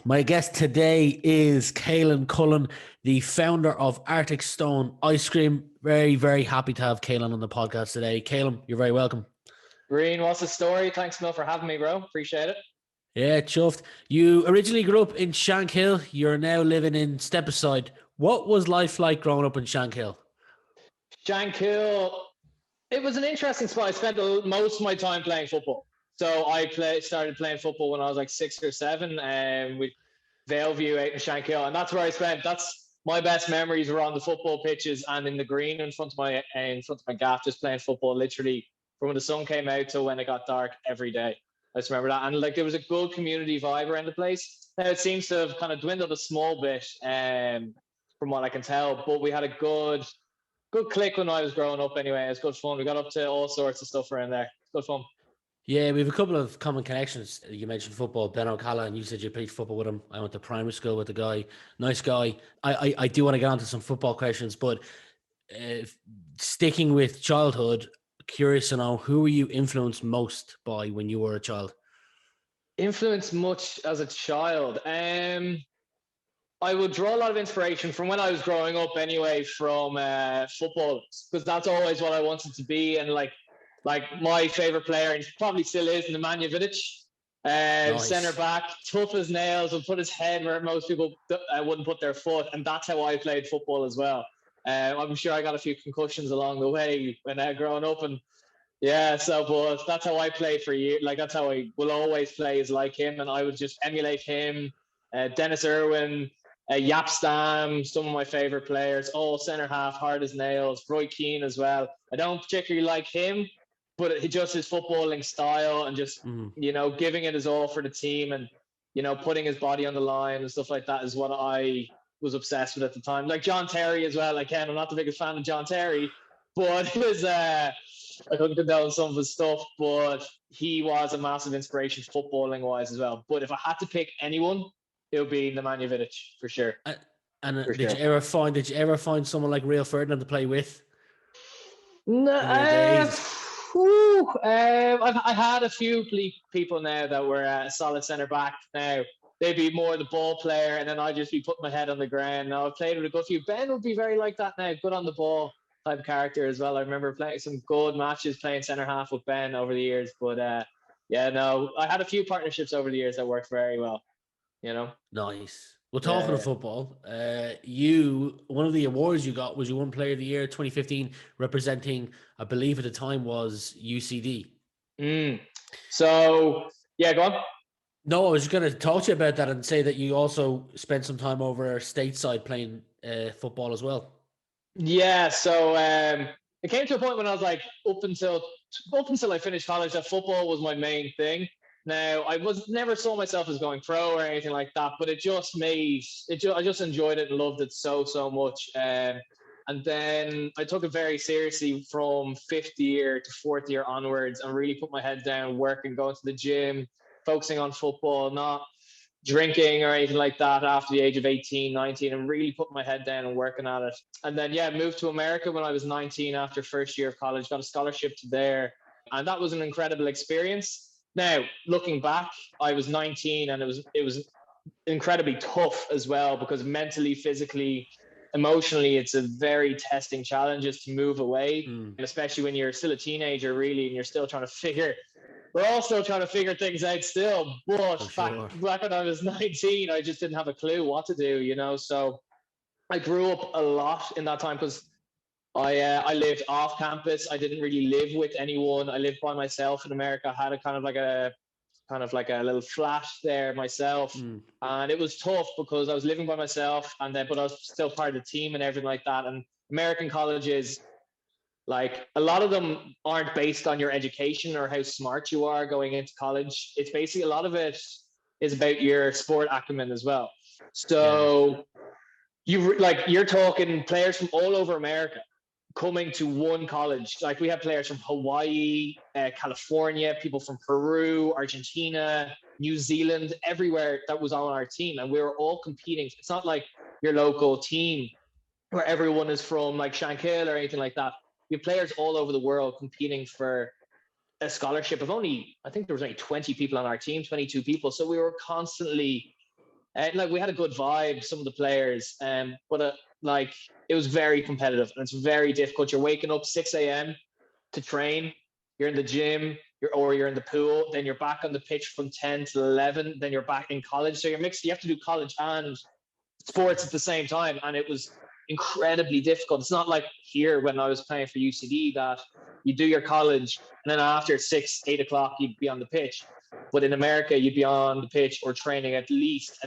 My guest today is Caolan Cullen, the founder of Arctic Stone Ice Cream. Very, very happy to have Caolan on the podcast today. Caolan, you're very welcome. Rian, what's the story? Thanks, Mil, for having me, bro. Appreciate it. Yeah, chuffed. You originally grew up in Shankill. You're now living in Stepaside. What was life like growing up in Shankill? Shankill, it was an interesting spot. I spent most of my time playing football. So started playing football when I was like 6 or 7, and with Valeview out in Shankill, and that's where I spent. That's my best memories were on the football pitches and in the green in front of my gaff, just playing football literally from when the sun came out till when it got dark every day. I just remember that, and like there was a good community vibe around the place. Now it seems to have kind of dwindled a small bit, from what I can tell, but we had a good click when I was growing up. Anyway, it was good fun. We got up to all sorts of stuff around there. Good fun. Yeah, we have a couple of common connections. You mentioned football, Ben O'Callaghan. You said you played football with him. I went to primary school with the guy. Nice guy. I do want to get on to some football questions, but sticking with childhood, curious to know, who were you influenced most by when you were a child? Influenced much as a child? I would draw a lot of inspiration from when I was growing up anyway, from football, because that's always what I wanted to be. And like my favorite player, and probably still is, Nemanja Vidic, Nice. centre back, tough as nails, would put his head where most people wouldn't put their foot, and that's how I played football as well. I'm sure I got a few concussions along the way when growing up, and yeah, but that's how I played for years. Like that's how I will always play, is like him, and I would just emulate him. Dennis Irwin, Yap Stam, some of my favorite players, all centre half, hard as nails. Roy Keane as well. I don't particularly like him, but just his footballing style and just giving it his all for the team, and putting his body on the line and stuff like that is what I was obsessed with at the time. Like John Terry as well. I'm not the biggest fan of John Terry, but his I couldn't condone some of his stuff, but he was a massive inspiration footballing wise as well. But if I had to pick anyone, it would be Nemanja Vidic for sure. Did you ever find someone like Rio Ferdinand to play with? No, I had a few people now that were a solid centre back. Now they'd be more the ball player, and then I'd just be putting my head on the ground. Now I've played with a good few. Ben would be very like that now, good on the ball type character as well. I remember playing some good matches playing centre half with Ben over the years. But I had a few partnerships over the years that worked very well. Nice. Well, talking of football, one of the awards you got was you won Player of the Year 2015, representing, I believe at the time, was UCD. So yeah, go on. No, I was just going to talk to you about that and say that you also spent some time over stateside playing football as well. Yeah, so it came to a point when I was like, up until I finished college, that football was my main thing. Now, I never saw myself as going pro or anything like that, but I just enjoyed it and loved it so much. And then I took it very seriously from 5th year to 4th year onwards, and really put my head down, working, going to the gym, focusing on football, not drinking or anything like that after the age of 18, 19, and really put my head down and working at it. And then, moved to America when I was 19 after first year of college, got a scholarship to there. And that was an incredible experience. Now, looking back, I was 19, and it was incredibly tough as well, because mentally, physically, emotionally, it's a very testing challenge just to move away, and especially when you're still a teenager, really, and you're still trying to figure. We're all still trying to figure things out still, but back when I was 19, I just didn't have a clue what to do, So I grew up a lot in that time, because I lived off campus. I didn't really live with anyone. I lived by myself in America. I had a kind of like a little flat there myself, and it was tough because I was living by myself, but I was still part of the team and everything like that. And American colleges, like a lot of them aren't based on your education or how smart you are going into college. It's basically, a lot of it is about your sport acumen as well. So you're talking players from all over America coming to one college. Like we have players from Hawaii, California, people from Peru, Argentina, New Zealand, everywhere that was on our team. And we were all competing. It's not like your local team where everyone is from like Shankill or anything like that. You have players all over the world competing for a scholarship of I think there was only 20 people on our team, 22 people. So we were constantly Like we had a good vibe, some of the players, but like it was very competitive and it's very difficult. You're waking up 6 a.m. to train. You're in the gym, you're in the pool. Then you're back on the pitch from 10 to 11. Then you're back in college. So you're mixed. You have to do college and sports at the same time, and it was incredibly difficult. It's not like here when I was playing for UCD that you do your college and then after 6, 8 o'clock you'd be on the pitch. But in America, you'd be on the pitch or training at least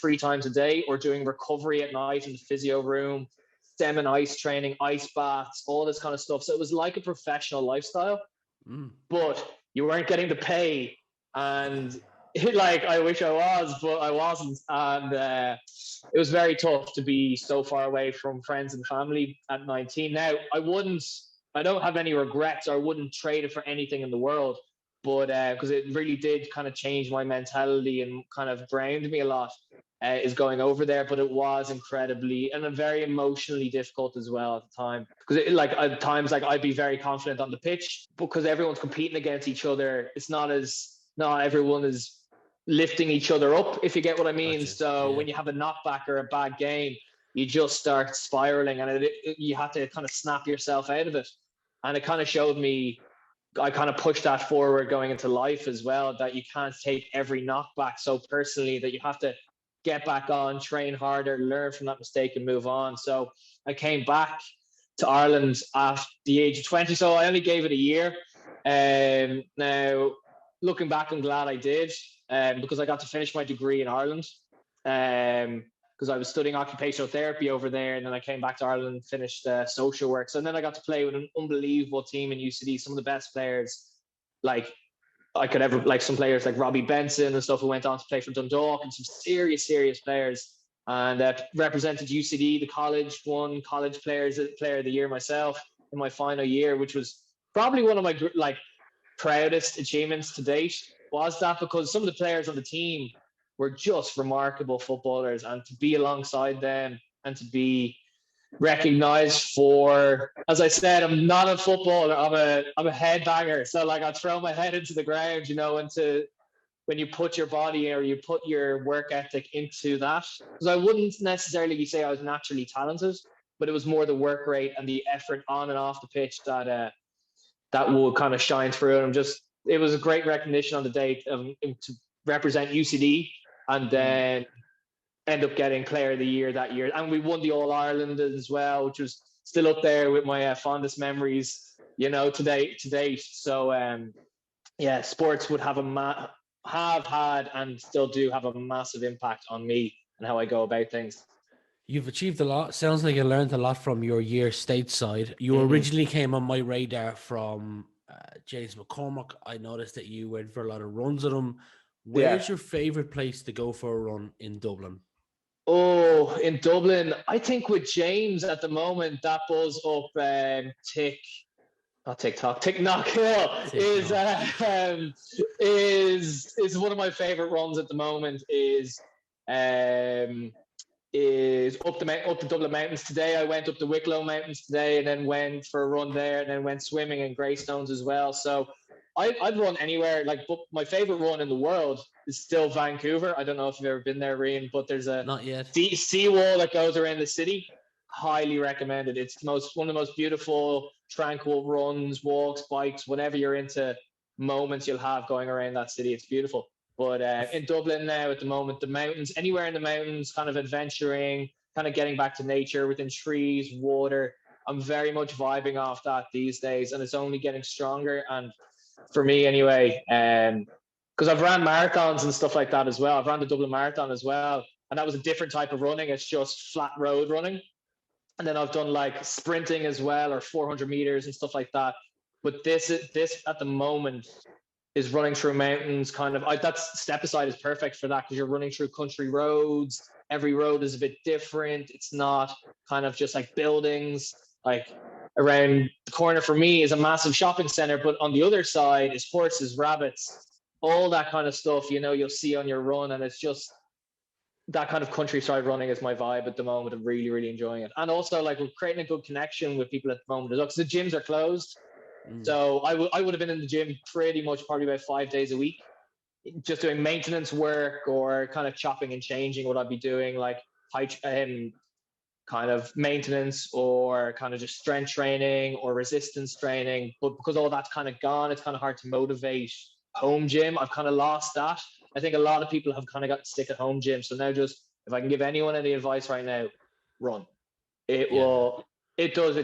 3 times a day, or doing recovery at night in the physio room, stem and ice training, ice baths, all this kind of stuff. So it was like a professional lifestyle, but you weren't getting the pay. And like I wish I was, but I wasn't. And it was very tough to be so far away from friends and family at 19. Now, I don't have any regrets. I wouldn't trade it for anything in the world. But because it really did kind of change my mentality and kind of ground me a lot, is going over there. But it was incredibly and very emotionally difficult as well at the time. Because like at times, like I'd be very confident on the pitch because everyone's competing against each other. It's not everyone is lifting each other up, if you get what I mean. Gotcha. So when you have a knockback or a bad game, you just start spiraling, and you have to kind of snap yourself out of it. And it kind of showed me. I kind of pushed that forward going into life as well, that you can't take every knockback so personally, that you have to get back on, train harder, learn from that mistake and move on. So I came back to Ireland at the age of 20. So I only gave it a year. Now, looking back, I'm glad I did, because I got to finish my degree in Ireland. Because I was studying occupational therapy over there, and then I came back to Ireland and finished social work. So and then I got to play with an unbelievable team in UCD, some of the best players like I could ever, like some players like Robbie Benson and stuff who went on to play for Dundalk, and some serious players. And represented UCD, the college, won college player of the year myself in my final year, which was probably one of my like proudest achievements to date. Was that because some of the players on the team were just remarkable footballers, and to be alongside them and to be recognized for, as I said, I'm not a footballer, I'm a headbanger. So like I throw my head into the ground, into when you put your body or you put your work ethic into that. Because I wouldn't necessarily say I was naturally talented, but it was more the work rate and the effort on and off the pitch that will kind of shine through. And it was a great recognition on the day to represent UCD, and then end up getting player of the year that year. And we won the All Ireland as well, which was still up there with my fondest memories, to date. So sports would have had and still do have a massive impact on me and how I go about things. You've achieved a lot. Sounds like you learned a lot from your year stateside. You originally came on my radar from James McCormack. I noticed that you went for a lot of runs with him. Where's your favorite place to go for a run in Dublin? Oh, in Dublin, I think with James at the moment, that buzz up TikTok Hill is one of my favorite runs at the moment. Is up the Dublin Mountains today. I went up the Wicklow Mountains today, and then went for a run there, and then went swimming in Greystones as well. So I'd run anywhere. But my favorite run in the world is still Vancouver. I don't know if you've ever been there, Rian, but there's a not yet seawall that goes around the city. Highly recommended. It's one of the most beautiful, tranquil runs, walks, bikes, whenever you're into moments you'll have going around that city. It's beautiful. But in Dublin now at the moment, the mountains, anywhere in the mountains, kind of adventuring, kind of getting back to nature within trees, water. I'm very much vibing off that these days, and it's only getting stronger. And for me anyway, because I've ran marathons and stuff like that as well. I've ran the Dublin Marathon as well, and that was a different type of running. It's just flat road running. And then I've done like sprinting as well, or 400 meters and stuff like that. But this at the moment is running through mountains. That's Step Aside is perfect for that, because you're running through country roads. Every road is a bit different. It's not kind of just like buildings. Like around the corner for me is a massive shopping center, but on the other side is horses, rabbits, all that kind of stuff, you'll see on your run. And it's just that kind of countryside running is my vibe at the moment. I'm really, really enjoying it. And also like we're creating a good connection with people at the moment as well, because the gyms are closed. So I would have been in the gym pretty much probably about 5 days a week. just doing maintenance work or kind of chopping and changing, would I be doing like kind of maintenance or kind of just strength training or resistance training? But because all that's kind of gone, it's kind of hard to motivate home gym. I've kind of lost that. I think a lot of people have kind of got sick at home gym. So now just, if I can give anyone any advice right now, run. It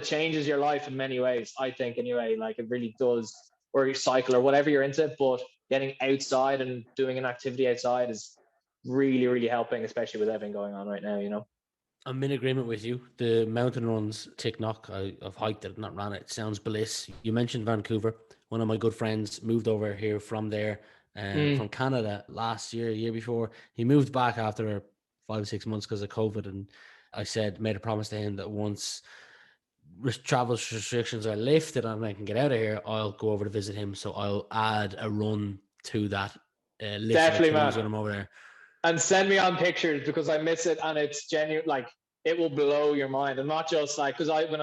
changes your life in many ways, I think, anyway. Like it really does. Or you cycle or whatever you're into, but getting outside and doing an activity outside is really, really helping, especially with everything going on right now, you know? I'm in agreement with you. The mountain runs, Knock, I've hiked it, not ran it. It sounds bliss. You mentioned Vancouver. One of my good friends moved over here from there, from Canada last year, year before. He moved back after 5 or 6 months because of COVID. And I made a promise to him that once travel restrictions are lifted and I can get out of here, I'll go over to visit him. So I'll add a run to that list Definitely, of man. when I'm over there. And send me on pictures because I miss it, and it's genuine. Like it will blow your mind, and not just like because when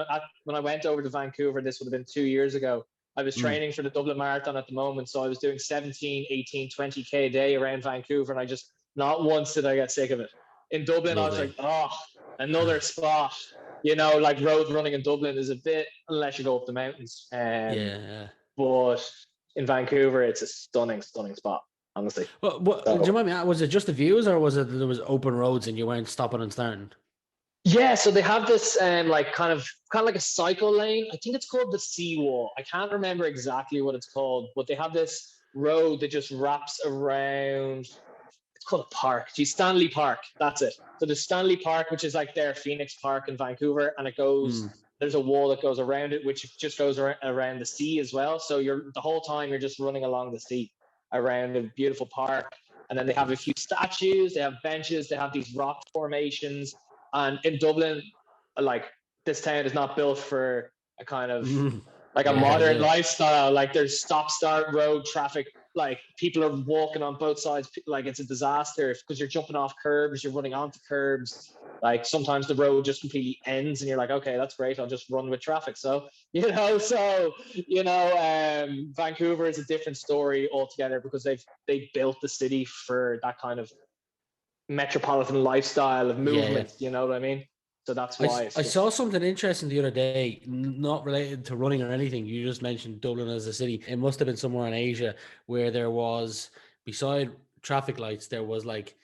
I went over to Vancouver, this would have been 2 years ago. I was training for the Dublin Marathon at the moment, so I was doing 17, 18, 20K a day around Vancouver, and I just not once did I get sick of it. In Dublin, I was like, oh, another spot. You know, like road running in Dublin is a bit, unless you go up the mountains. But in Vancouver, it's a stunning, stunning spot. Honestly. Well, do you mind me? Was it just the views, or was it there was open roads and you weren't stopping and starting? Yeah, so they have this like kind of like a cycle lane. I think it's called the Seawall. I can't remember exactly what it's called, but they have this road that just wraps around. It's called a park. Geez, Stanley Park. That's it. So the Stanley Park, which is like their Phoenix Park in Vancouver, and it goes. There's a wall that goes around it, which just goes around the sea as well. So the whole time you're just running along the sea around a beautiful park. And then they have a few statues, they have benches, they have these rock formations. And in Dublin, like this town is not built for a kind of like a modern lifestyle. Like there's stop-start road traffic. Like people are walking on both sides. Like it's a disaster because you're jumping off curbs, you're running onto curbs. Like sometimes the road just completely ends and you're like, okay, that's great. I'll just run with traffic. So, Vancouver is a different story altogether because they built the city for that kind of metropolitan lifestyle of movement. You know what I mean? So that's why I saw something interesting the other day, not related to running or anything. You just mentioned Dublin as a city. It must have been somewhere in Asia where there was, beside traffic lights, there was like,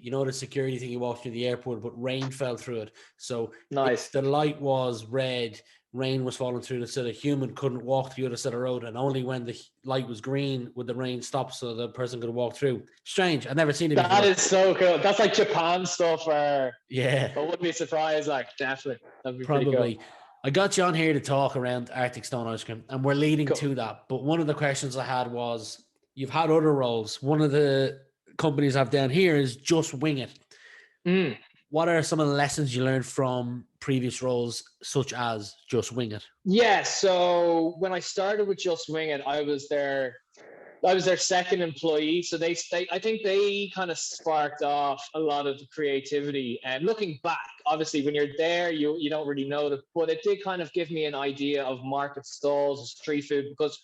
the security thing you walk through the airport, but rain fell through it. So nice. The light was red, rain was falling through it, so the human couldn't walk the other side of the road. And only when the light was green would the rain stop so the person could walk through. Strange. I've never seen it before. That is so cool. That's like Japan stuff where I wouldn't be surprised. Like definitely. That'd be probably pretty cool. I got you on here to talk around Arctic Stone Ice Cream, and we're leading to that. But one of the questions I had was, you've had other roles. One of the companies I've down here is Just Wing It. What are some of the lessons you learned from previous roles, such as Just Wing It? Yeah, so when I started with Just Wing It, I was their second employee. So I think they kind of sparked off a lot of the creativity. And looking back, obviously, when you're there, you don't really know that, but it did kind of give me an idea of market stalls and street food, because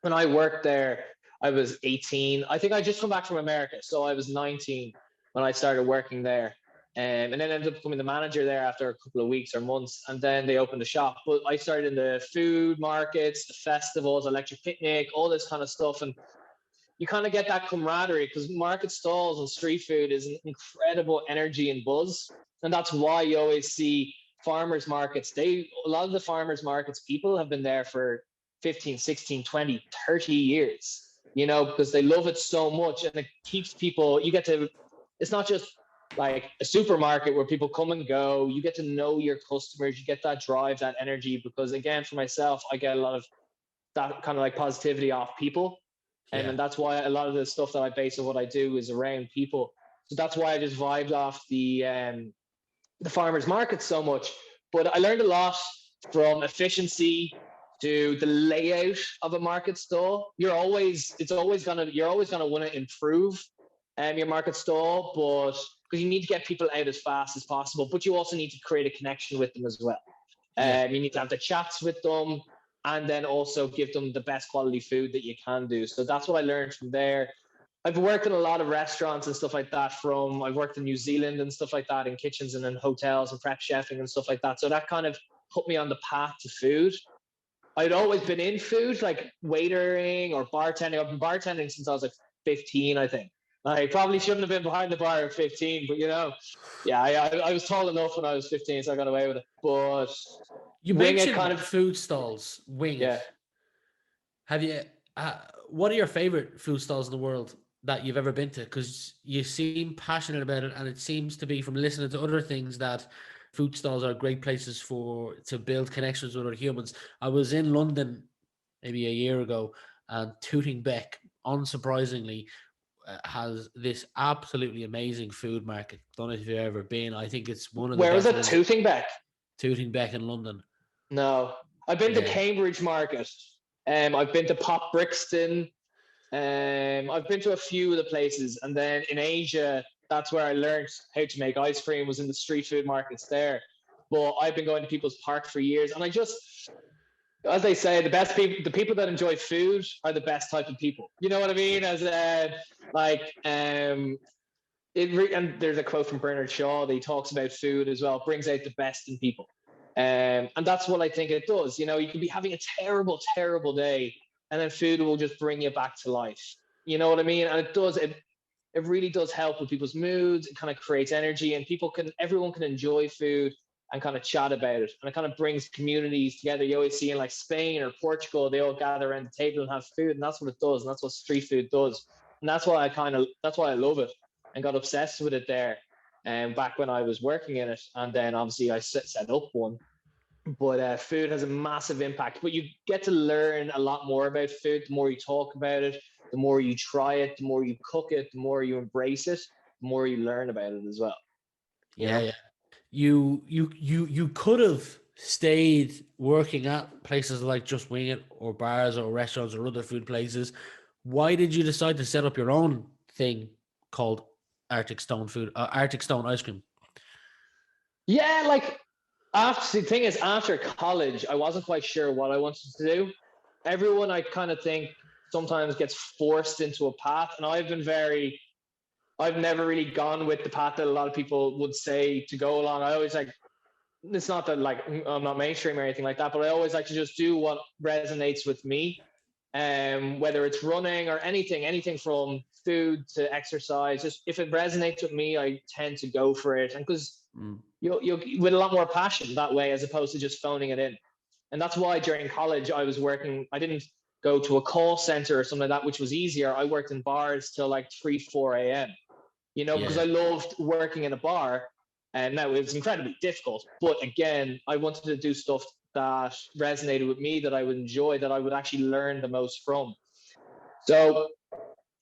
when I worked there, I was 18. I think I just come back from America, so I was 19 when I started working there. And then ended up becoming the manager there after a couple of weeks or months. And then they opened the shop. But I started in the food markets, the festivals, electric picnic, all this kind of stuff. And you kind of get that camaraderie because market stalls and street food is an incredible energy and buzz. And that's why you always see farmers markets. A lot of the farmers markets, people have been there for 15, 16, 20, 30 years, because they love it so much. And it keeps people, it's not just like a supermarket where people come and go. You get to know your customers, you get that drive, that energy, because again, for myself, I get a lot of that kind of like positivity off people. And that's why a lot of the stuff that I base of what I do is around people. So that's why I just vibed off the farmers market so much. But I learned a lot from efficiency to the layout of a market stall. You're always gonna want to improve your market stall, but because you need to get people out as fast as possible, but you also need to create a connection with them as well. You need to have the chats with them, and then also give them the best quality food that you can do. So that's what I learned from there. I've worked in a lot of restaurants and stuff like that. I've worked in New Zealand and stuff like that, in kitchens and in hotels and prep chefing and stuff like that. So that kind of put me on the path to food. I'd always been in food, like waitering or bartending. I've been bartending since I was like 15, I think. I probably shouldn't have been behind the bar at 15, but yeah, I was tall enough when I was 15, so I got away with it. But you mentioned kind of food stalls, wing it. Have you? What are your favorite food stalls in the world that you've ever been to? Because you seem passionate about it, and it seems to be, from listening to other things, that food stalls are great places to build connections with other humans. I was in London maybe a year ago, and Tooting Bec, unsurprisingly, has this absolutely amazing food market. Don't know if you've ever been. I think it's one of the Where was it? Tooting Bec? Tooting Bec in London. No. I've been to Cambridge Market. I've been to Pop Brixton. I've been to a few of the places. And then in Asia, that's where I learned how to make ice cream, was in the street food markets there. But I've been going to People's Park for years. And I just, as they say, the people that enjoy food are the best type of people. You know what I mean? And there's a quote from Bernard Shaw that he talks about food as well. It brings out the best in people. And that's what I think it does. You can be having a terrible, terrible day, and then food will just bring you back to life. You know what I mean? And it really does help with people's moods. It kind of creates energy, and everyone can enjoy food and kind of chat about it. And it kind of brings communities together. You always see in like Spain or Portugal, they all gather around the table and have food, and that's what it does. And that's what street food does. And that's why I love it and got obsessed with it there. Back when I was working in it. And then obviously I set up one. But food has a massive impact. But you get to learn a lot more about food. The more you talk about it, the more you try it, the more you cook it, the more you embrace it, the more you learn about it as well. Yeah. You could have stayed working at places like Just Wing It or bars or restaurants or other food places. Why did you decide to set up your own thing called Arctic Stone Ice Cream? Yeah, the thing is, after college, I wasn't quite sure what I wanted to do. Everyone, I kind of think, sometimes gets forced into a path, and I've never really gone with the path that a lot of people would say to go along. I always it's not that I'm not mainstream or anything like that, but I always like to just do what resonates with me. Whether it's running or anything from food to exercise, just if it resonates with me, I tend to go for it. And because you'll with a lot more passion that way, as opposed to just phoning it in. And that's why during college I was working. I didn't go to a call center or something like that, which was easier. I worked in bars till 3-4 a.m. Because I loved working in a bar. And now it was incredibly difficult. But again, I wanted to do stuff that resonated with me, that I would enjoy, that I would actually learn the most from. So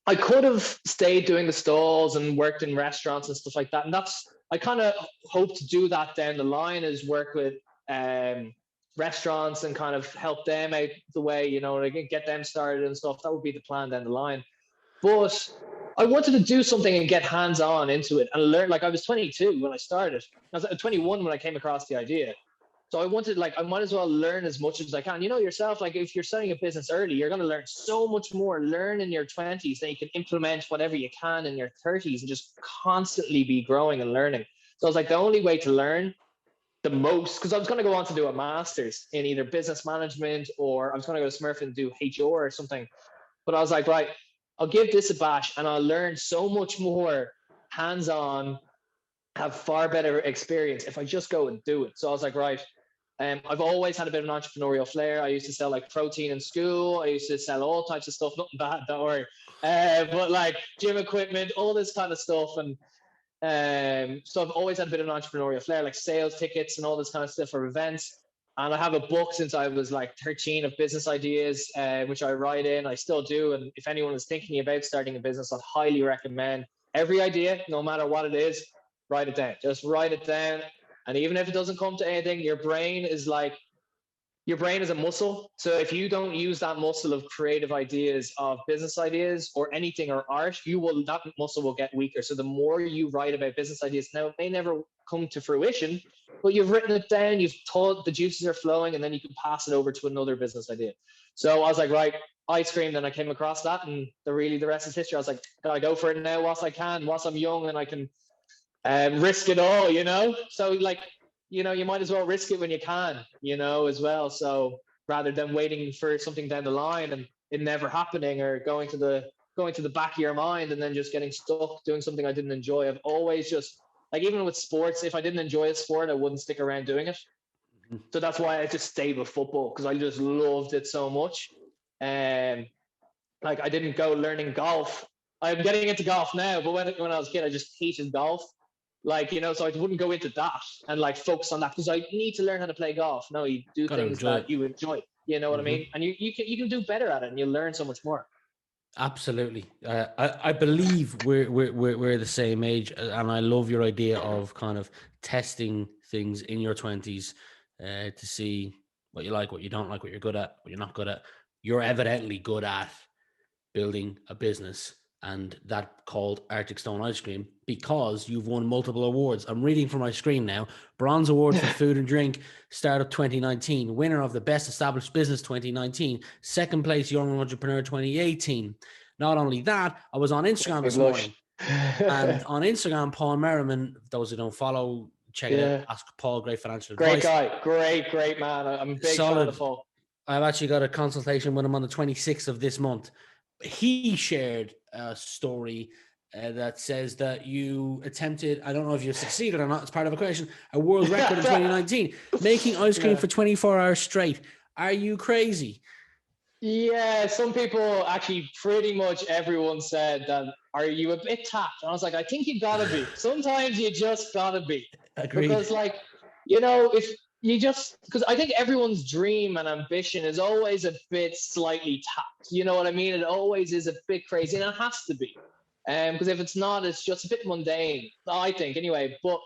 I could have stayed doing the stalls and worked in restaurants and stuff like that. And I kind of hope to do that down the line, is work with restaurants and kind of help them out the way, get them started and stuff. That would be the plan down the line. But I wanted to do something and get hands-on into it and learn. I was 22 when I started. I was 21 when I came across the idea. So I wanted, I might as well learn as much as I can. Yourself, if you're starting a business early, you're going to learn so much more. Learn in your 20s, then you can implement whatever you can in your 30s and just constantly be growing and learning. So I was the only way to learn the most, because I was going to go on to do a master's in either business management, or I was going to go to Smurf and do HR or something. But I was right, I'll give this a bash and I'll learn so much more hands-on, have far better experience if I just go and do it. So I was right, I've always had a bit of an entrepreneurial flair. I used to sell protein in school. I used to sell all types of stuff, nothing bad, don't worry. But gym equipment, all this kind of stuff. And so I've always had a bit of an entrepreneurial flair, sales tickets and all this kind of stuff for events. And I have a book since I was 13 of business ideas, which I write in. I still do. And if anyone is thinking about starting a business, I'd highly recommend every idea, no matter what it is, write it down. Just write it down. And even if it doesn't come to anything, your brain is your brain is a muscle. So if you don't use that muscle of creative ideas, of business ideas, or anything, or art, that muscle will get weaker. So the more you write about business ideas, now it may never come to fruition, but you've written it down, you've thought, the juices are flowing, and then you can pass it over to another business idea. So I was like, right, ice cream. Then I came across that, and the rest is history. I was like, gotta go for it now whilst I can, whilst I'm young, and I can risk it all, So like, you might as well risk it when you can, as well. So rather than waiting for something down the line and it never happening, or going to the back of your mind and then just getting stuck doing something I didn't enjoy. I've always just, like, even with sports, if I didn't enjoy a sport, I wouldn't stick around doing it. So that's why I just stayed with football, because I just loved it so much. And like, I didn't go learning golf. I'm getting into golf now, but when I was a kid, I just hated golf. Like, so I wouldn't go into that and like focus on that, because I need to learn how to play golf. No, you do things that you enjoy. You know what I mean? And you can do better at it, and you learn so much more. Absolutely. I believe we're the same age, and I love your idea of kind of testing things in your 20s to see what you like, what you don't like, what you're good at, what you're not good at. You're evidently good at building a business, and that called Arctic Stone Ice Cream, because you've won multiple awards. I'm reading from my screen now. Bronze Award for Food and Drink, Startup 2019. Winner of the Best Established Business 2019. Second place Young Entrepreneur 2018. Not only that, I was on Instagram this morning. And on Instagram, Paul Merriman, those who don't follow, check it out. Ask Paul, great financial advice. Great man. I'm a big fan of Paul. I've actually got a consultation with him on the 26th of this month. He shared a story that says that you attempted, I don't know if you succeeded or not, it's part of a question, a world record in 2019, making ice cream for 24 hours straight. Are you crazy? Yeah, some people, actually pretty much everyone said that, are you a bit tapped? And I was like, I think you gotta be. Sometimes you just gotta be. Agreed. Because like, if you just, because I think everyone's dream and ambition is always a bit slightly tapped. You know what I mean? It always is a bit crazy, and it has to be. Because if it's not, it's just a bit mundane, I think, anyway. But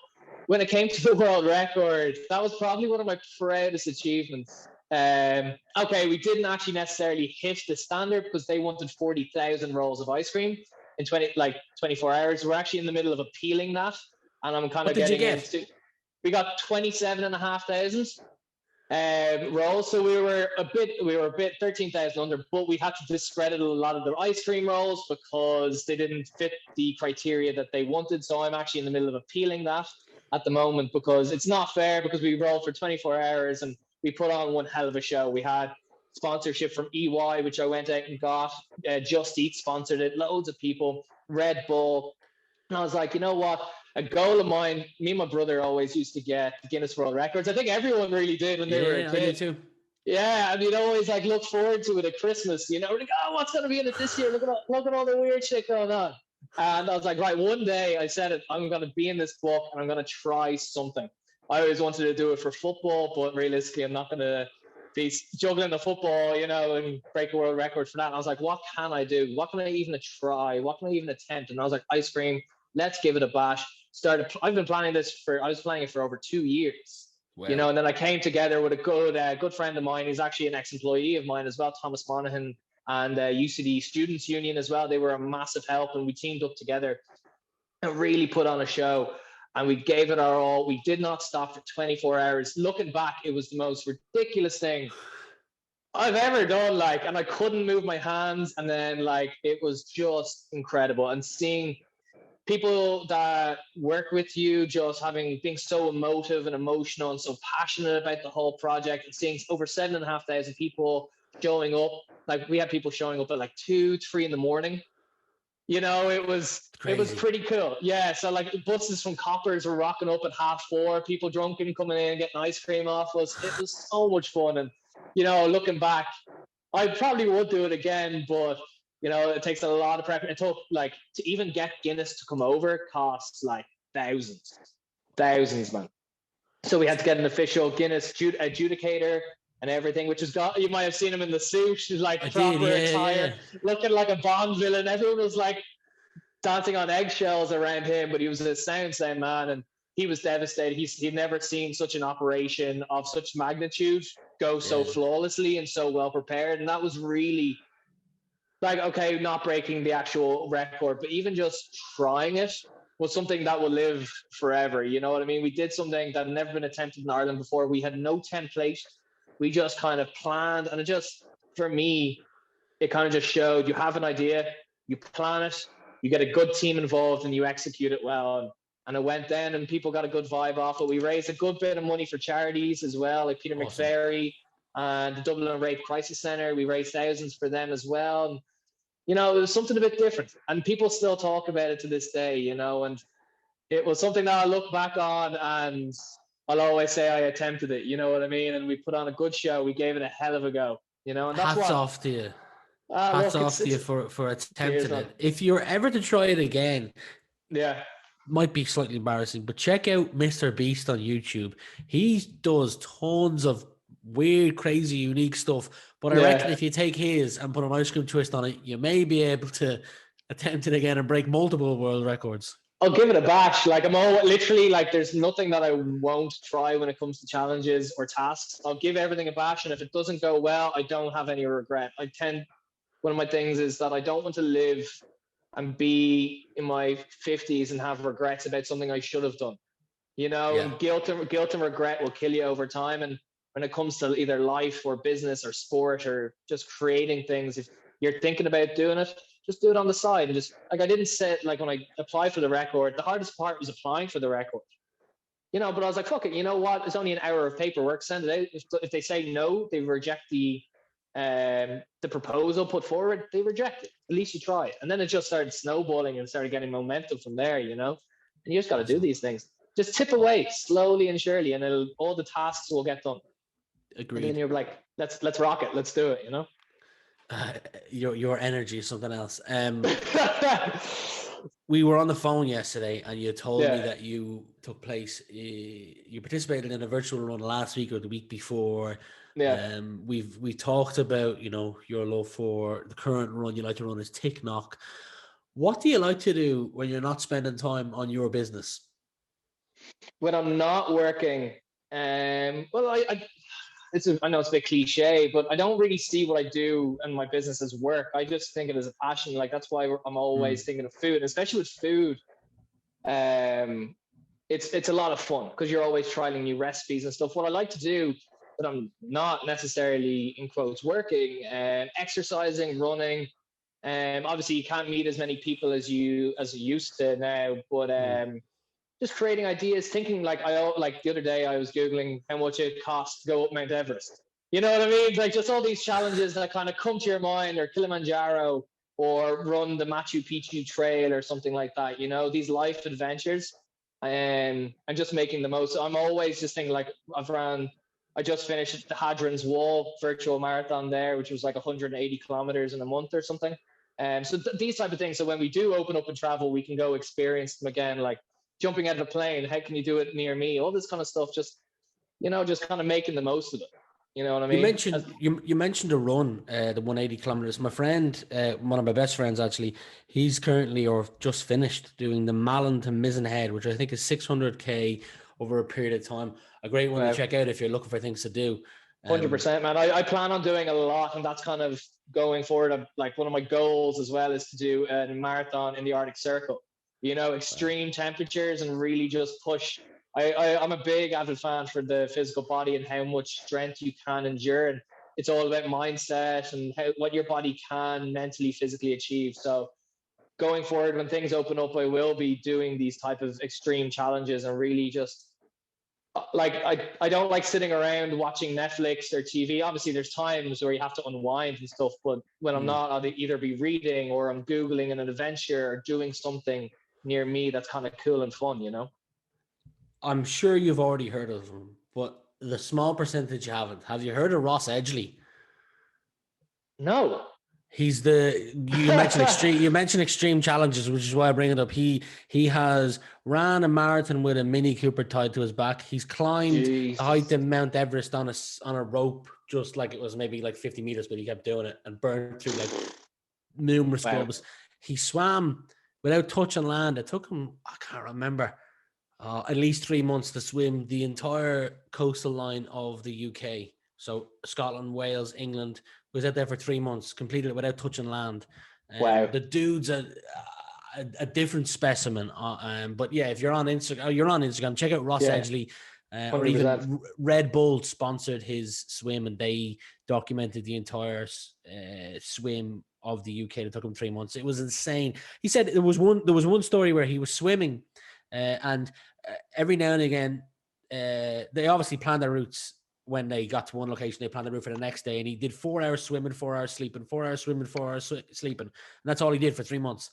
when it came to the world record, that was probably one of my proudest achievements. Okay, we didn't actually necessarily hit the standard, because they wanted 40,000 rolls of ice cream in 24 hours. We're actually in the middle of appealing that, and I'm kind of getting into. We got 27,500 rolls, so we were a bit 13,000 under, but we had to discredit a lot of the ice cream rolls because they didn't fit the criteria that they wanted. So I'm actually in the middle of appealing that at the moment, because it's not fair, because we rolled for 24 hours and we put on one hell of a show. We had sponsorship from EY, which I went out and got. Just Eat sponsored it, loads of people, Red Bull. And I was like, you know what? A goal of mine, me and my brother always used to get Guinness World Records. I think everyone really did when they were a kid. I did too. Yeah, and you'd always like look forward to it at Christmas. Like, oh, what's going to be in it this year? Look at all the weird shit going on. And I was like, right, one day I said it, I'm going to be in this book and I'm going to try something. I always wanted to do it for football, but realistically, I'm not going to be juggling the football, and break a world record for that. And I was like, what can I do? What can I even try? What can I even attempt? And I was like, ice cream. Let's give it a bash. I've been planning this I was planning it for over 2 years, wow. And then I came together with a good friend of mine. He's actually an ex-employee of mine as well, Thomas Monaghan, and UCD Students Union as well. They were a massive help, and we teamed up together and really put on a show, and we gave it our all. We did not stop for 24 hours. Looking back, it was the most ridiculous thing I've ever done, and I couldn't move my hands, and then it was just incredible. And seeing people that work with you just being so emotive and emotional and so passionate about the whole project, and seeing over 7,500 people showing up. We had people showing up at 2, 3 in the morning. It was pretty cool. Yeah. So buses from Coppers were rocking up at 4:30, people drunken coming in and getting ice cream off us. It was so much fun. And, looking back, I probably would do it again, but it takes a lot of prep. It took to even get Guinness to come over costs thousands, man. So we had to get an official Guinness adjudicator and everything, which you might have seen him in the suit, proper attire, looking like a Bond villain. Everyone was dancing on eggshells around him, but he was a sound man, and he was devastated. He'd never seen such an operation of such magnitude go so flawlessly and so well prepared. And that was really like, okay, not breaking the actual record, but even just trying it was something that will live forever. You know what I mean? We did something that had never been attempted in Ireland before. We had no template. We just kind of planned, and it just, for me, it kind of just showed you have an idea, you plan it, you get a good team involved, and you execute it well. And it went then, and people got a good vibe off it. We raised a good bit of money for charities as well, like Peter McVerry and the Dublin Rape Crisis Centre. We raised thousands for them as well. And, you know, it was something a bit different. And people still talk about it to this day, you know, and it was something that I look back on and I'll always say I attempted it, you know what I mean? And we put on a good show. We gave it a hell of a go, you know, and that's hats off to you. Hats off to you for attempting it. If you're ever to try it again, might be slightly embarrassing, but check out Mr. Beast on YouTube. He does tons of weird, crazy, unique stuff. But I reckon if you take his and put an ice cream twist on it, you may be able to attempt it again and break multiple world records. I'll give it a bash. Like, I'm all literally like, there's nothing that I won't try when it comes to challenges or tasks. I'll give everything a bash, and if it doesn't go well, I don't have any regret. One of my things is that I don't want to live and be in my 50s and have regrets about something I should have done. You know, and guilt and regret will kill you over time. And when it comes to either life or business or sport or just creating things, if you're thinking about doing it, just do it on the side. And just, like, I didn't say, like, when I applied for the record, the hardest part was applying for the record. You know, but I was like, fuck it, you know what? It's only an hour of paperwork. Send it out. If they say no, they reject the proposal put forward, they reject it. At least you try. And then it just started snowballing and started getting momentum from there, you know? And you just got to do these things. Just tip away slowly and surely, and all the tasks will get done. Agreed. And then you're like, let's rock it. Let's do it, you know? Your energy is something else. We were on the phone yesterday, and you told me that you participated in a virtual run last week or the week before. We talked about, you know, your love for the current run you like to run is Tick Knock. What do you like to do when you're not spending time on your business? When I'm not working, well, I know it's a bit cliche, but I don't really see what I do in my business as work. I just think it as a passion. Like, that's why I'm always thinking of food, especially with food. It's a lot of fun because you're always trying new recipes and stuff. What I like to do, but I'm not necessarily in quotes working, exercising, running. Obviously you can't meet as many people as you used to now, but just creating ideas, thinking like the other day I was Googling how much it costs to go up Mount Everest. You know what I mean? Like, just all these challenges that kind of come to your mind, or Kilimanjaro, or run the Machu Picchu trail or something like that, you know, these life adventures. And just making the most. I'm always just thinking, like, I just finished the Hadron's Wall virtual marathon there, which was like 180 kilometers in a month or something. So these type of things. So when we do open up and travel, we can go experience them again, like jumping out of a plane. How can you do it near me? All this kind of stuff. Just, you know, just kind of making the most of it. You know what I mean? You mentioned a run, the 180 kilometers. My friend, one of my best friends actually, he's currently or just finished doing the Malin to Mizenhead, which I think is 600k over a period of time. A great one to check out if you're looking for things to do. 100%, man. I plan on doing a lot, and that's kind of going forward. Like, one of my goals as well is to do a marathon in the Arctic Circle. You know, extreme temperatures, and really just push. I'm a big avid fan for the physical body and how much strength you can endure. And it's all about mindset and what your body can mentally, physically achieve. So going forward, when things open up, I will be doing these type of extreme challenges, and really just, like, I don't like sitting around watching Netflix or TV. Obviously, there's times where you have to unwind and stuff, but when I'm not, I'll either be reading or I'm Googling an adventure or doing something near me that's kind of cool and fun, you know? I'm sure you've already heard of him, but the small percentage you haven't. Have you heard of Ross Edgley? No. He's you mentioned extreme challenges, which is why I bring it up. He has ran a marathon with a Mini Cooper tied to his back. He's climbed the height of Mount Everest on a rope, just like it was maybe like 50 meters, but he kept doing it and burned through like numerous scrubs. He swam without touching land. It took him, I can't remember, at least 3 months to swim the entire coastal line of the UK So Scotland, Wales, England, was out there for 3 months, completed it without touching land. Wow. The dude's a different specimen. But yeah, if you're on Instagram, check out Ross Edgley. Or 100%. even Red Bull sponsored his swim, and they documented the entire swim of the UK. It took him 3 months. It was insane. He said there was one story where he was swimming, and every now and again, they obviously planned their routes. When they got to one location, they planned the route for the next day, and he did 4 hours swimming, 4 hours sleeping, 4 hours swimming, 4 hours sleeping, and that's all he did for 3 months.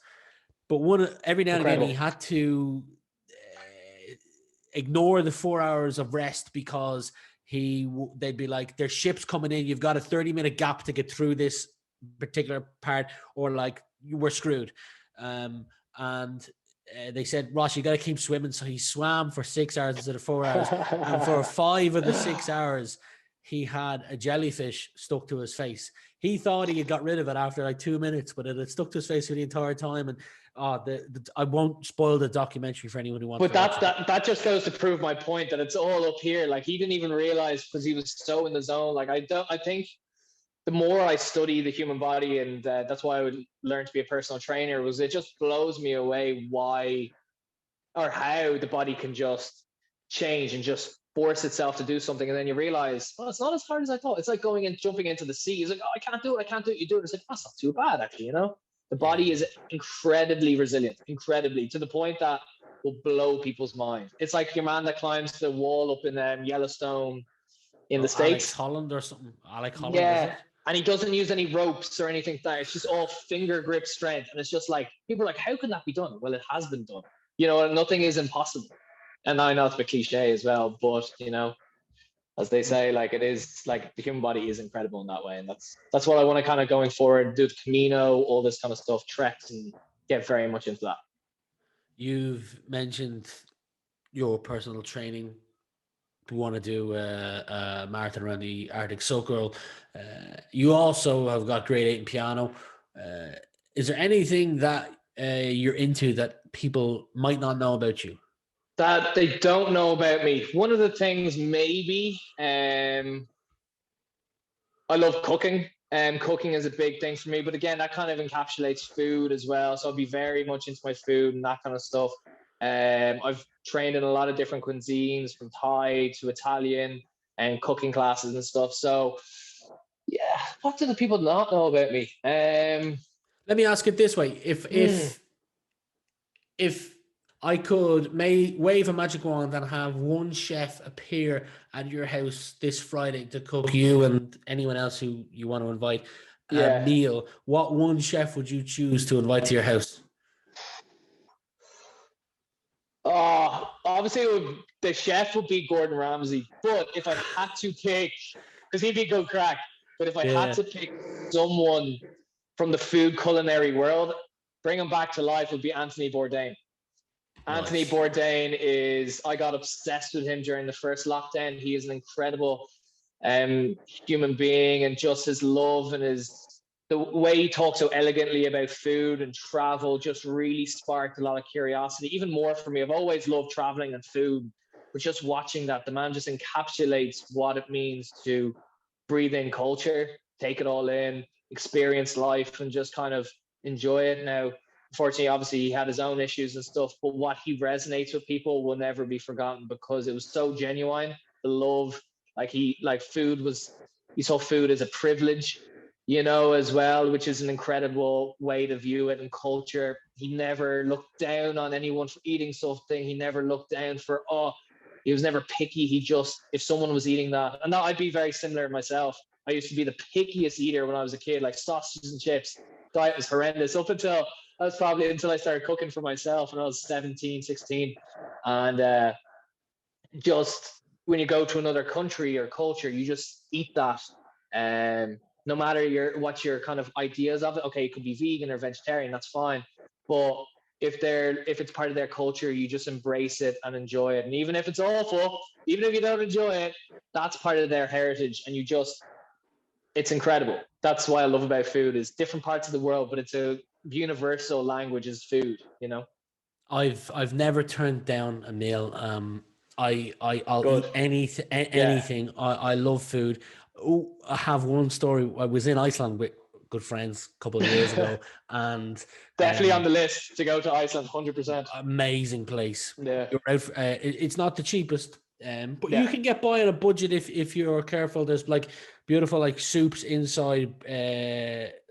But every now and again, he had to ignore the 4 hours of rest because they'd be like, there's ships coming in, you've got a 30-minute gap to get through this particular part, or like, you were screwed. And they said, Ross, you got to keep swimming. So he swam for 6 hours instead of 4 hours. And for 5 of the 6 hours, he had a jellyfish stuck to his face. He thought he had got rid of it after like 2 minutes, but it had stuck to his face for the entire time. And I won't spoil the documentary for anyone who wants. But that just goes to prove my point that it's all up here. Like, he didn't even realize because he was so in the zone. Like, I think the more I study the human body, and that's why I would learn to be a personal trainer, was it just blows me away why or how the body can just change and just force itself to do something. And then you realize, well, it's not as hard as I thought. It's like going and jumping into the sea. It's like, oh, I can't do it. You do it. It's like, that's not too bad, actually, you know? The body is incredibly resilient, incredibly, to the point that will blow people's mind. It's like your man that climbs the wall up in Yellowstone in the States. Alex Holland or something. Alex Holland, yeah. And he doesn't use any ropes or anything like that. It's just all finger grip strength. And it's just like, people are like, how can that be done? Well, it has been done. You know, nothing is impossible. And I know it's a bit cliche as well, but, you know, as they say, like, it is, like, the human body is incredible in that way. And that's what I want to kind of going forward, do the Camino, all this kind of stuff, treks, and get very much into that. You've mentioned your personal training. We want to do a marathon around the Arctic Circle. You also have got grade 8 in piano. Is there anything that you're into that people might not know about you? That they don't know about me. One of the things, maybe, I love cooking. Cooking is a big thing for me. But again, that kind of encapsulates food as well. So I'll be very much into my food and that kind of stuff. I've trained in a lot of different cuisines, from Thai to Italian, and cooking classes and stuff. So, yeah, what do the people not know about me? Let me ask it this way: if I could wave a magic wand and have one chef appear at your house this Friday to cook you and anyone else who you want to invite a meal, what one chef would you choose to invite to your house? Obviously, the chef would be Gordon Ramsay. But if I had to pick, because he'd be good crack, but if I had to pick someone from the food culinary world, bring him back to life, would be Anthony Bourdain. Nice. Anthony Bourdain I got obsessed with him during the first lockdown. He is an incredible human being, and just his love and the way he talks so elegantly about food and travel just really sparked a lot of curiosity, even more for me. I've always loved traveling and food, but just watching that, the man just encapsulates what it means to breathe in culture, take it all in, experience life, and just kind of enjoy it. Now, unfortunately, obviously, he had his own issues and stuff, but what he resonates with people will never be forgotten because it was so genuine. The love, he saw food as a privilege, you know, as well, which is an incredible way to view it in culture. He never looked down on anyone for eating something. He never looked down he was never picky. He just, if someone was eating that, and I'd be very similar myself. I used to be the pickiest eater when I was a kid, like sausages and chips. Diet was horrendous until I started cooking for myself when I was 17, 16. And just when you go to another country or culture, you just eat that. No matter what your kind of ideas of it. Okay, it could be vegan or vegetarian, that's fine. But if it's part of their culture, you just embrace it and enjoy it. And even if it's awful, even if you don't enjoy it, that's part of their heritage. And it's incredible. That's what I love about food, is different parts of the world, but it's a universal language is food, you know. I've never turned down a meal. I'll eat anything. I love food. Oh, I have one story. I was in Iceland with good friends a couple of years ago, and Definitely on the list to go to Iceland, 100%. amazing place. Yeah. You're out. It's not the cheapest, but you Yeah. can get by on a budget if you're careful. There's like beautiful like soups inside.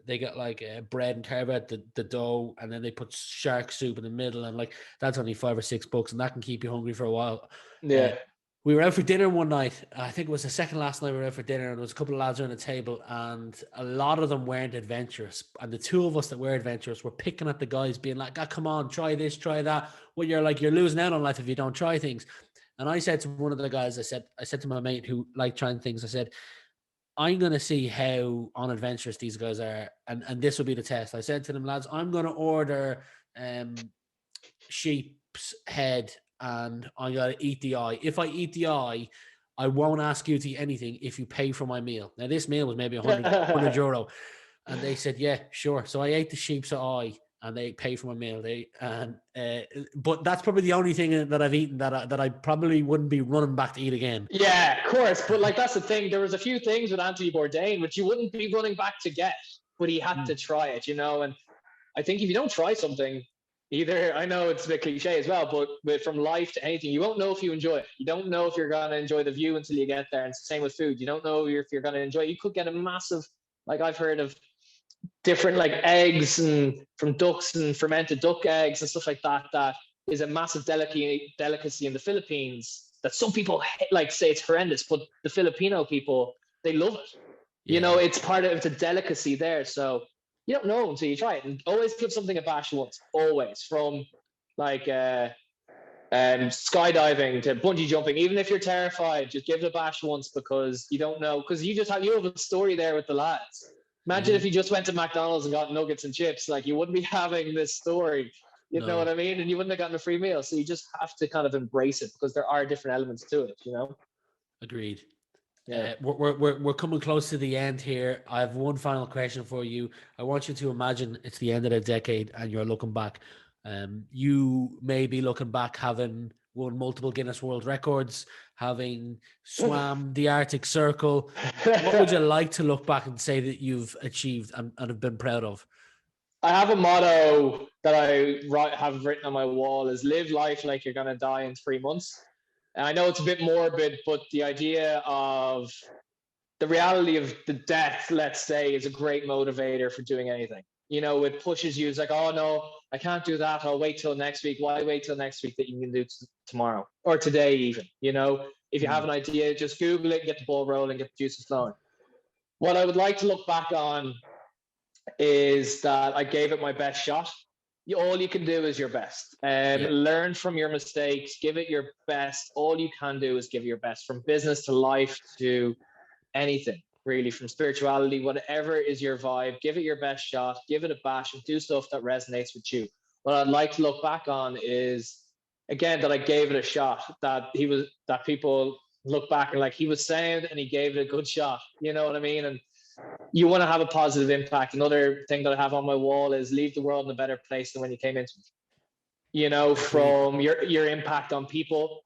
They get like bread and carve out the dough, and then they put shark soup in the middle, and like that's only $5 or $6, and that can keep you hungry for a while. Uh, Yeah. we were out for dinner one night. I think it was the second last night we were out for dinner, and there was a couple of lads around the table, and a lot of them weren't adventurous. And the two of us that were adventurous were picking at the guys, being like, "Ah, come on, try this, try that." Well, you're like, you're losing out on life if you don't try things. And I said to one of the guys, I said to my mate who liked trying things, I said, I'm going to see how unadventurous these guys are, and this will be the test. I said to them, lads, I'm going to order sheep's head, and I'm going to eat the eye. If I eat the eye, I won't ask you to eat anything if you pay for my meal. Now, this meal was maybe 100 euro. And they said, yeah, sure. So I ate the sheep's eye, and they paid for my meal. But that's probably the only thing that I've eaten that I probably wouldn't be running back to eat again. Yeah, of course. But like, that's the thing. There was a few things with Anthony Bourdain which you wouldn't be running back to get, but he had to try it, you know. And I think if you don't try something, either, I know it's a bit cliche as well, but from life to anything, you won't know if you enjoy it. You don't know if you're going to enjoy the view until you get there. And it's the same with food. You don't know if you're going to enjoy it. You could get a massive, like I've heard of different like eggs and from ducks and fermented duck eggs and stuff like that. That is a massive delicacy in the Philippines that some people like say it's horrendous, but the Filipino people, they love it. You know, it's part of the delicacy there. So you don't know until you try it. And always give something a bash once. Always, from like skydiving to bungee jumping. Even if you're terrified, just give it a bash once, because you don't know. Because you have a story there with the lads. Imagine if you just went to McDonald's and got nuggets and chips, like you wouldn't be having this story. You know what I mean? And you wouldn't have gotten a free meal. So you just have to kind of embrace it, because there are different elements to it, you know? Agreed. Yeah. We're coming close to the end here. I have one final question for you. I want you to imagine it's the end of the decade and you're looking back. You may be looking back having won multiple Guinness World Records, having swam the Arctic Circle. What would you like to look back and say that you've achieved and have been proud of? I have a motto that I have written on my wall: is live life like you're going to die in 3 months. And I know it's a bit morbid, but the idea of the reality of the death, let's say, is a great motivator for doing anything. You know, it pushes you. It's like, oh no, I can't do that. I'll wait till next week. Why wait till next week that you can do tomorrow or today even? You know, if you have an idea, just Google it, get the ball rolling, get the juices flowing. What I would like to look back on is that I gave it my best shot. All you can do is your best. Learn from your mistakes, give it your best. All you can do is give your best, from business to life to anything, really, from spirituality, whatever is your vibe. Give it your best shot, give it a bash, and do stuff that resonates with you. What I'd like to look back on is, again, that I gave it a shot, that people look back and like, he was sound and he gave it a good shot. You know what I mean? And you want to have a positive impact. Another thing that I have on my wall is leave the world in a better place than when you came into it. You know, from your impact on people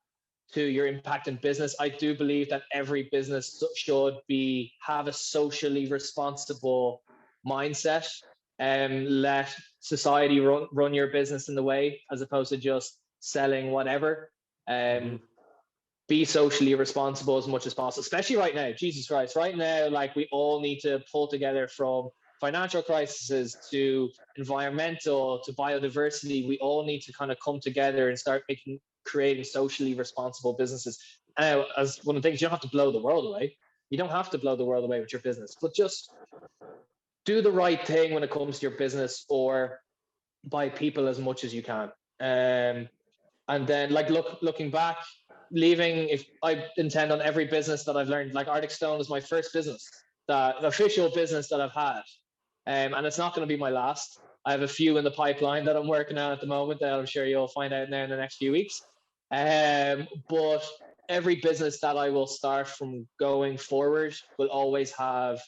to your impact in business. I do believe that every business should have a socially responsible mindset, and let society run your business in the way, as opposed to just selling whatever. Be socially responsible as much as possible, especially right now. Jesus Christ, right now, like, we all need to pull together, from financial crises to environmental to biodiversity. We all need to kind of come together and start creating socially responsible businesses. As one of the things, you don't have to blow the world away. You don't have to blow the world away with your business, but just do the right thing when it comes to your business, or by people as much as you can. And then, like, looking back, if I intend on every business that I've learned, like Arctic Stone is my first business, the official business that I've had. And it's not going to be my last. I have a few in the pipeline that I'm working on at the moment that I'm sure you'll find out now in the next few weeks. But every business that I will start from going forward will always have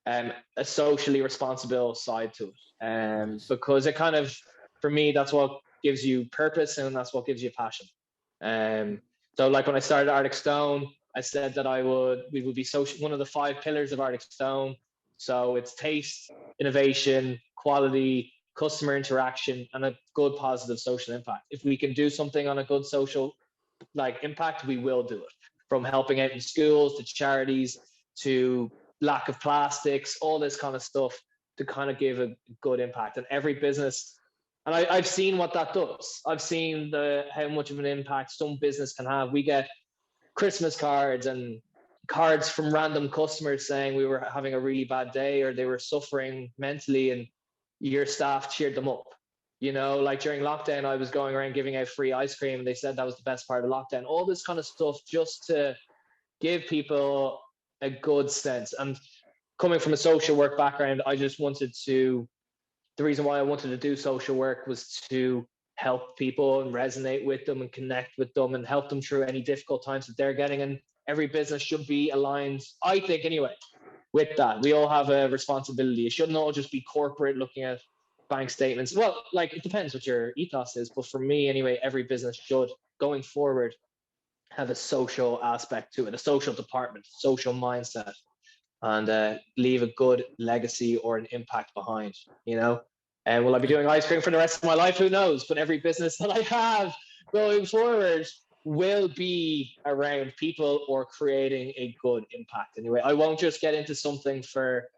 a socially responsible side to it. Because it kind of, for me, that's what gives you purpose, and that's what gives you passion. So like when I started Arctic Stone, I said that we would be social, one of the 5 pillars of Arctic Stone. So it's taste, innovation, quality, customer interaction, and a good positive social impact. If we can do something on a good social impact, we will do it. From helping out in schools to charities to lack of plastics, all this kind of stuff to kind of give a good impact. And every business, and I've seen what that does. I've seen how much of an impact some business can have. We get Christmas cards and cards from random customers saying we were having a really bad day or they were suffering mentally, and your staff cheered them up. Like during lockdown, I was going around giving out free ice cream, and they said that was the best part of lockdown. All this kind of stuff just to give people a good sense. And coming from a social work background, the reason why I wanted to do social work was to help people and resonate with them and connect with them and help them through any difficult times that they're getting. And every business should be aligned, I think anyway, with that. We all have a responsibility. It shouldn't all just be corporate looking at bank statements. Well, it depends what your ethos is, but for me anyway, every business should, going forward, have a social aspect to it, a social department, social mindset, and leave a good legacy or an impact behind, And will I be doing ice cream for the rest of my life? Who knows? But every business that I have going forward will be around people or creating a good impact anyway. I won't just get into something for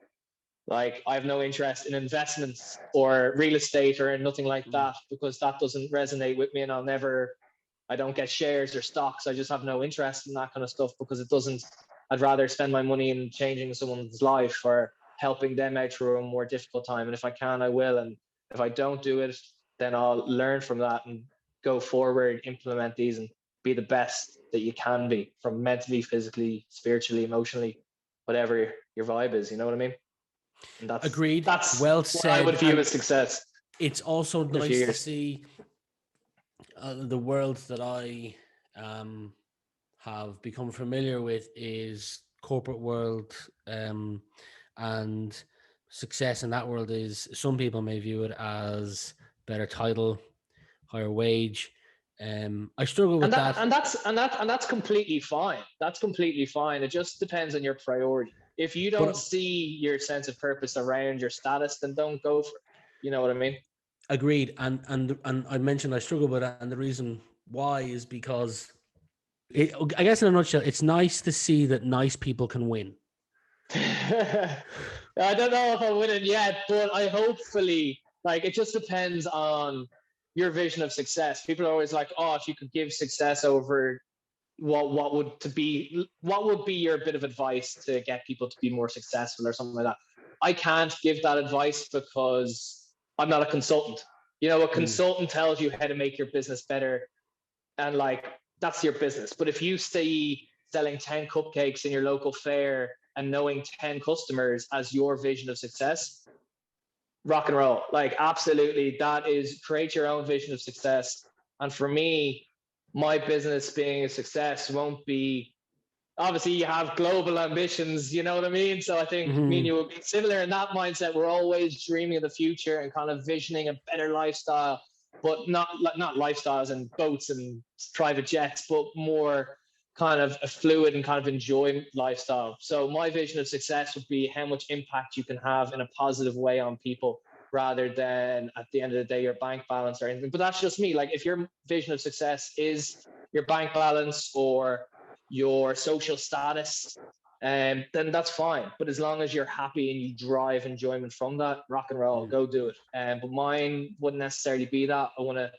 I have no interest in investments or real estate or nothing like that, because that doesn't resonate with me, and I don't get shares or stocks. I just have no interest in that kind of stuff because it doesn't. I'd rather spend my money in changing someone's life or helping them out through a more difficult time. And if I can, I will. And if I don't do it, then I'll learn from that and go forward, implement these, and be the best that you can be, from mentally, physically, spiritually, emotionally, whatever your vibe is. You know what I mean? And Agreed. That's well said. I would view as success. It's also nice to see the world that I have become familiar with is corporate world, and success in that world is, some people may view it as better title, higher wage. I struggle with that. And that's completely fine. That's completely fine. It just depends on your priority. If you don't see your sense of purpose around your status, then don't go for it. You know what I mean? Agreed. And I mentioned I struggle with that, and the reason why is because I guess in a nutshell, it's nice to see that nice people can win. I don't know if I'm winning yet, but I hopefully, it just depends on your vision of success. People are always like, oh, if you could give success over what would be your bit of advice to get people to be more successful or something like that. I can't give that advice because I'm not a consultant. A consultant tells you how to make your business better, and that's your business. But if you stay selling 10 cupcakes in your local fair and knowing 10 customers as your vision of success, rock and roll. Absolutely, that is, create your own vision of success. And for me, my business being a success won't be, obviously you have global ambitions, you know what I mean? So I think me and you will be similar in that mindset. We're always dreaming of the future and kind of visioning a better lifestyle, but not lifestyles and boats and private jets, but more kind of a fluid and kind of enjoy lifestyle. So my vision of success would be how much impact you can have in a positive way on people, rather than at the end of the day your bank balance or anything. But that's just me. If your vision of success is your bank balance or your social status, then that's fine. But as long as you're happy and you drive enjoyment from that, rock and roll, go do it. But mine wouldn't necessarily be that. I want to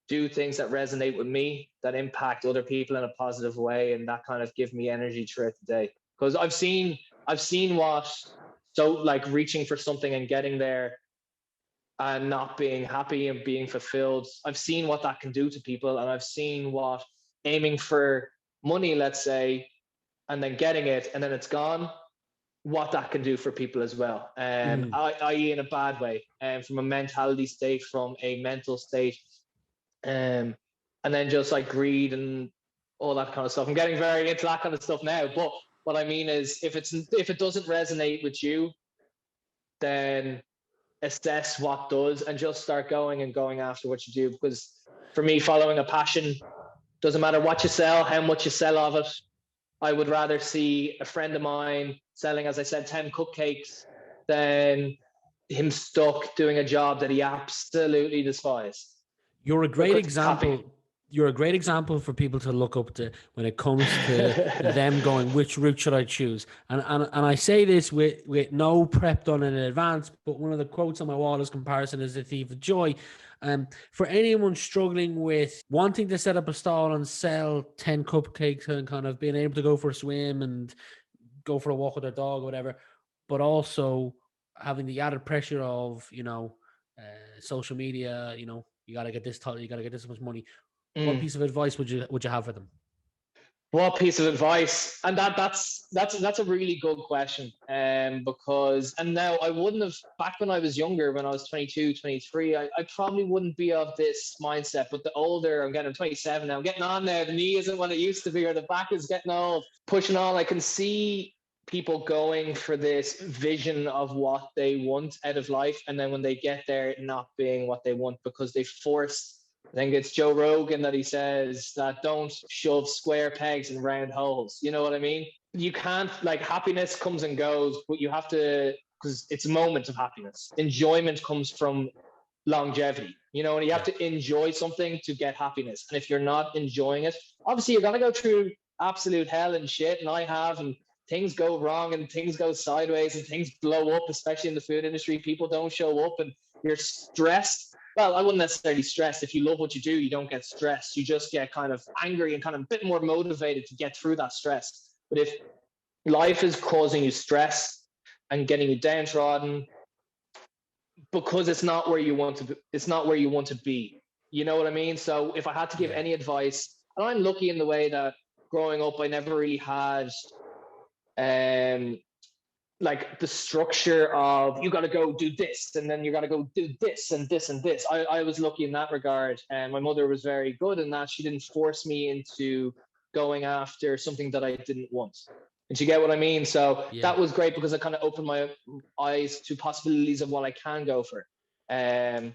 do things that resonate with me, that impact other people in a positive way, and that kind of give me energy throughout the day. Because I've seen what, reaching for something and getting there and not being happy and being fulfilled, I've seen what that can do to people. And I've seen what aiming for money, let's say, and then getting it and then it's gone, what that can do for people as well. I.e. in a bad way, from a mentality state, from a mental state, and then just greed and all that kind of stuff. I'm getting very into that kind of stuff now, but what I mean is, if it doesn't resonate with you, then assess what does and just start going after what you do. Because for me, following a passion, doesn't matter what you sell, how much you sell of it, I would rather see a friend of mine selling, as I said, 10 cupcakes than him stuck doing a job that he absolutely despised. You're a great example. You're a great example for people to look up to when it comes to them going, which route should I choose? And I say this with no prep done in advance, but one of the quotes on my wall is comparison is the thief of joy. For anyone struggling with wanting to set up a stall and sell 10 cupcakes and kind of being able to go for a swim and go for a walk with their dog or whatever, but also having the added pressure of, social media, you got to get this title, you got to get this much money. What piece of advice would you have for them? What piece of advice? And that's a really good question. Because, and now I wouldn't have, back when I was younger, when I was 22, 23, I probably wouldn't be of this mindset. But the older I'm getting, I'm 27 now, I'm getting on there. The knee isn't what it used to be, or the back is getting old. Pushing on, I can see people going for this vision of what they want out of life. And then when they get there, not being what they want because they forced. I think it's Joe Rogan that he says that don't shove square pegs in round holes. You know what I mean? You can't, like, happiness comes and goes, but you have to, because it's a moment of happiness. Enjoyment comes from longevity, and you have to enjoy something to get happiness. And if you're not enjoying it, obviously you're going to go through absolute hell and shit. And I have, and things go wrong and things go sideways and things blow up, especially in the food industry. People don't show up and you're stressed. Well, I wouldn't necessarily stress. If you love what you do, you don't get stressed. You just get kind of angry and kind of a bit more motivated to get through that stress. But if life is causing you stress and getting you downtrodden because it's not where you want to be, it's not where you want to be. You know what I mean? So if I had to give any advice, and I'm lucky in the way that growing up, I never really had like the structure of you got to go do this and then you got to go do this and this and this. I was lucky in that regard, and my mother was very good in that she didn't force me into going after something that I didn't want. And you get what I mean? So that was great because it kind of opened my eyes to possibilities of what I can go for, and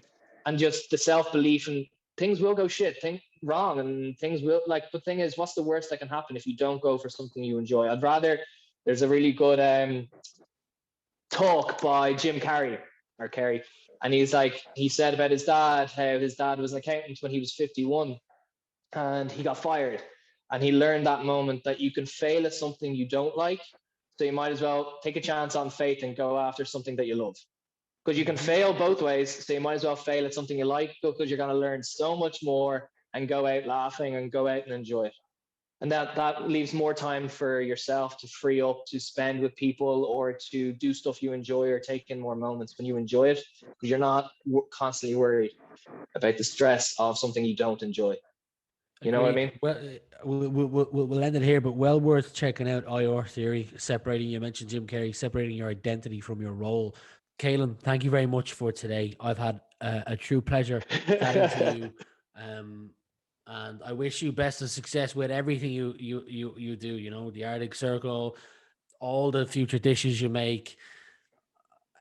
just the self-belief, and things will go wrong and things will, like, the thing is, what's the worst that can happen if you don't go for something you enjoy? I'd rather, there's a really good talk by Jim Carrey, and he said about his dad, how his dad was an accountant when he was 51 and he got fired, and he learned that moment that you can fail at something you don't like, so you might as well take a chance on faith and go after something that you love, because you can fail both ways. So you might as well fail at something you like, because you're going to learn so much more and go out laughing and go out and enjoy it. And that leaves more time for yourself to free up to spend with people or to do stuff you enjoy or take in more moments when you enjoy it, because you're not constantly worried about the stress of something you don't enjoy. You know what I mean? Well, we'll end it here, but well worth checking out IR Theory, separating, you mentioned Jim Carrey, separating your identity from your role. Caolan, thank you very much for today. I've had a true pleasure chatting to you. And I wish you best of success with everything you do, the Arctic Circle, all the future dishes you make,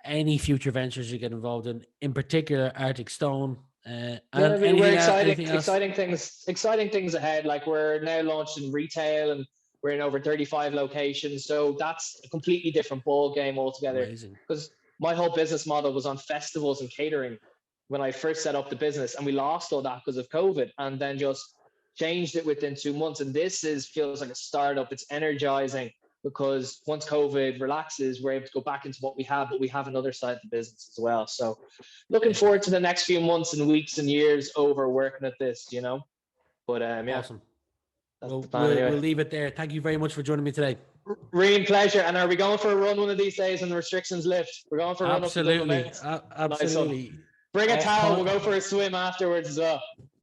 any future ventures you get involved in particular, Arctic Stone. And we're exciting things ahead. Like, we're now launched in retail and we're in over 35 locations. So that's a completely different ball game altogether. Amazing. Because my whole business model was on festivals and catering when I first set up the business, and we lost all that because of COVID, and then just changed it within 2 months. And this feels like a startup. It's energizing, because once COVID relaxes, we're able to go back into what we have, but we have another side of the business as well. So looking forward to the next few months and weeks and years over working at this, But awesome. We'll leave it there. Thank you very much for joining me today. Real pleasure. And are we going for a run one of these days when the restrictions lift? We're going for a run. Absolutely. Nice. Bring a towel. We'll go for a swim afterwards as well.